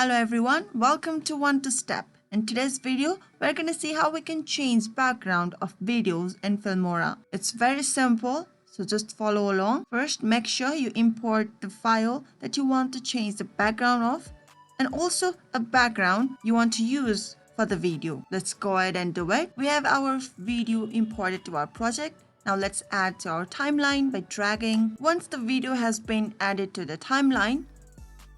Hello everyone, welcome to One to Step. In today's video, we're going to see how we can change background of videos in Filmora. It's very simple, so just follow along. First, make sure you import the file that you want to change the background of and also a background you want to use for the video. Let's go ahead and do it. We have our video imported to our project. Now let's add to our timeline by dragging. Once the video has been added to the timeline,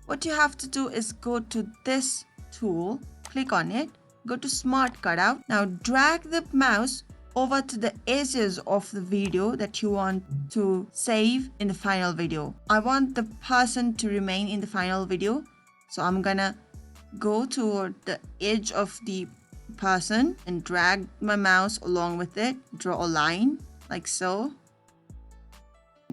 what you have to do is go to this tool, click on it, go to Smart Cutout. Now drag the mouse over to the edges of the video that you want to save in the final video. I want the person to remain in the final video, so I'm gonna go toward the edge of the person and drag my mouse along with it, draw a line like so.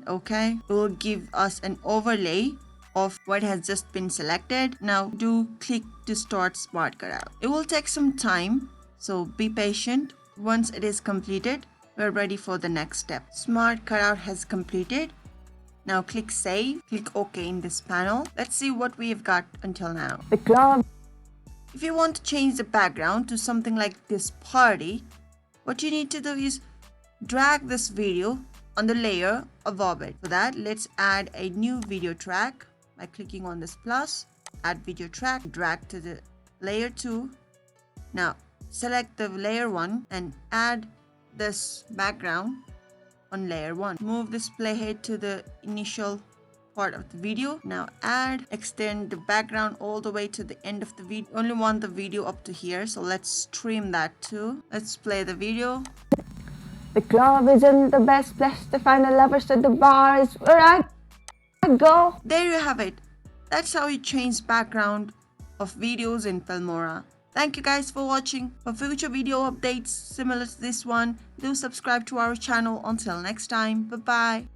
Okay, it will give us an overlay of what has just been selected. Now do click to start Smart Cutout. It will take some time, so be patient. Once it is completed, we're ready for the next step. Smart Cutout has completed. Now click Save, click OK in this panel. Let's see what we have got until now. The club. If you want to change the background to something like this party, what you need to do is drag this video on the layer above it. For that, let's add a new video track by clicking on this plus, add video track, drag to the layer 2. Now select the layer 1 and add this background on layer 1. Move this playhead to the initial part of the video. Now extend the background all the way to the end of the video. Only want the video up to here, so let's trim that too. Let's play the video. The club isn't the best place to find the lovers, so the bar is where I go. There you have it. That's how you change background of videos in Filmora. Thank you guys for watching. For future video updates similar to this one, do subscribe to our channel. Until next time, bye bye.